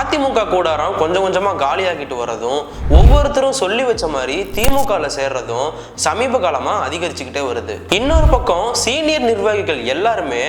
அதிமுக கூடாரம் கொஞ்சம் கொஞ்சமா காலியாகிட்டு வரதும் ஒவ்வொருத்தரும் சொல்லி வச்ச மாதிரி திமுகல சேர்றதும் சமீப காலமா அதிகரிச்சுக்கிட்டே வருது. இன்னொரு பக்கம் சீனியர் நிர்வாகிகள் எல்லாருமே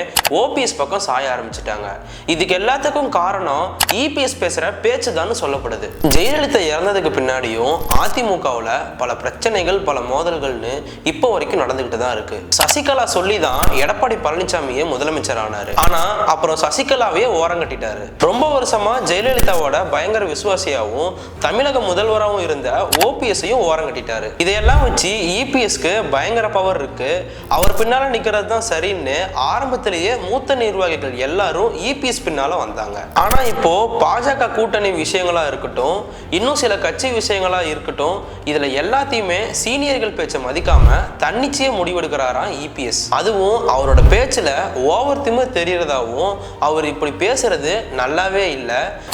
ஓபிஎஸ் பக்கம் சாய ஆரம்பிச்சுட்டாங்க. இதுக்கு எல்லாத்துக்கும் காரணம் இபிஎஸ் பேசுற பேச்சுதான் சொல்லப்படுது. ஜெயலலிதா இறந்ததுக்கு பின்னாடியும் அதிமுகவுல பல பிரச்சனைகள் பல மோதல்கள்னு இப்போ வரைக்கும் நடந்துகிட்டு தான் இருக்கு. சசிகலா சொல்லிதான் எடப்பாடி பழனிசாமியே முதலமைச்சர் ஆனாரு. ஆனா அப்புறம் சசிகலாவே ஓரங்கட்டிட்டாரு. ரொம்ப வருஷமா ஜெயலலிதாவோட பயங்கர விசுவாசியாவும் தமிழக முதல்வராகவும் இருந்த ஓபிஎஸ்ஸையும் ஓரங்கட்டிட்டாரு. இதையெல்லாம் வச்சு இபிஎஸ்க்கு பயங்கர பவர் இருக்கு, அவர் பின்னால நிக்கிறது தான் சரின்னு ஆரம்பத்திலேயே மூத்த நிர்வாகிகள் எல்லாரும் இபிஎஸ் பின்னால வந்தாங்க. ஆனா இப்போ பாஜக கூட்டணி விஷயங்களா இருக்கட்டும், இன்னும் சில கட்சி விஷயங்களா இருக்கட்டும், இதுல எல்லாத்தையுமே சீனியர்கள் பேச்சை மதிக்காம தன்னிச்சையே முடிவெடுக்கிறாராம் இபிஎஸ். அதுவும் அவரோட பேச்சுல ஓவர் திமிர் தெரியறதாவும் அவர் இப்படி பேசுறது நல்லாவே இல்ல.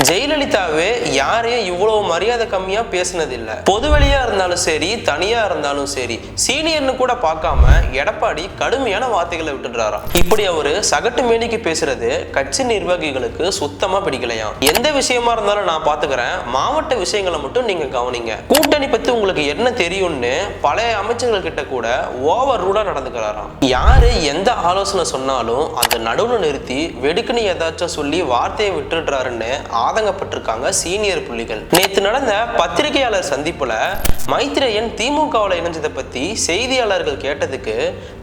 ஜெயலலிதாவே யாரையும் இவ்வளவு மரியாதை கம்மியா பேசினது இல்ல. பொதுவெளியா இருந்தாலும் சரி, தனியா இருந்தாலும் சரி, சீனியர்னு கூட பார்க்காம எடப்பாடி கடுமையான வார்த்தைகளை விட்டுடுறாராம். இப்படி அவரு சகட்டு மேனிக்கு பேசுறது கட்சி நிர்வாகிகளுக்கு சுத்தமா பிடிக்கலையாம். எந்த விஷயமா இருந்தாலும் நான் பாத்துக்கிறேன், மாவட்ட விஷயங்களை மட்டும் நீங்க கவனிங்க. கூட்டணி பத்தி உங்களுக்கு என்ன தெரியும்னு பழைய அமைச்சர்கள் கிட்ட கூட ஓவர் ரூடா நடந்துக்கிறாராம். யாரு எந்த ஆலோசனை சொன்னாலும் அதை நடுவுல நிறுத்தி வெடுக்குன்னு ஏதாச்சும் சொல்லி வார்த்தையை விட்டுடுறாருன்னு ஆதங்கப்பட்டிருக்காங்க சீனியர் புள்ளிகள். நேற்று நடந்த பத்திரிகையாளர் சந்திப்புல மைத்ரேயன் திமுகவில் இணைஞ்சதை பத்தி செய்தியாளர்கள் கேட்டதுக்கு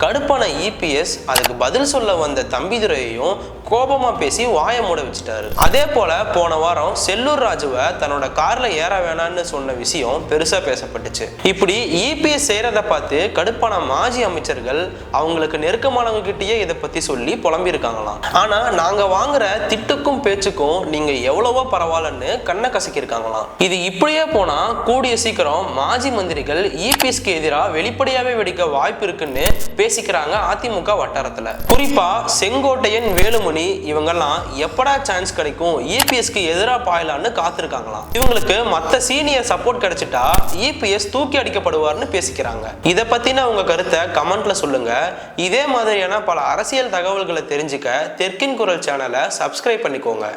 கடுப்பான இபிஎஸ் அதுக்கு பதில் சொல்ல வந்த தம்பிதுரையையும் கோபமா பேசி வாய மூட வச்சுட்டாரு. அதே போல போன வாரம் செல்லூர் ராஜுவை தன்னோட கார்ல ஏற வேணான்னு சொன்ன விஷயம் பெருசா பேசப்பட்டுச்சு. இப்படி இபிஎஸ் செய்யறத பார்த்து கடுப்பான மாஜி அமைச்சர்கள் அவங்களுக்கு நெருக்கமானவங்க கிட்டயே இதை பத்தி சொல்லி புலம்பி இருக்காங்களாம். ஆனா நாங்க வாங்குற திட்டுக்கும் பேச்சுக்கும் நீங்க எவ்வளவோ பரவாயில்லன்னு கண்ணை கசக்கிருக்காங்களாம். இது இப்படியே போனா கூடிய சீக்கிரம் மாஜி மந்திரிகள் இபிஎஸ்க்கு எதிராக வெளிப்படையாவே வெடிக்க வாய்ப்பு இருக்குன்னு பேசிக்கிறாங்க அதிமுக வட்டாரத்துல. குறிப்பா செங்கோட்டையன், வேலுமணி இவங்கெல்லாம் எப்படா சான்ஸ் கிடைக்கும் இபிஎஸ்க்கு எதிராக பாயலான்னு காத்திருக்காங்களாம். இவங்களுக்கு மத்த சீனியர் சப்போர்ட் கிடைச்சிட்டா இபிஎஸ் தூக்கி அடிக்கப்படுவார்னு பேசிக்கிறாங்க. இதை பத்தின உங்க கருத்தை கமெண்ட்ல சொல்லுங்க. இதே மாதிரியான பல அரசியல் தகவல்களை தெரிஞ்சுக்க தெற்கின் குரல் சேனலை சப்ஸ்கிரைப் பண்ணிக்கோங்க.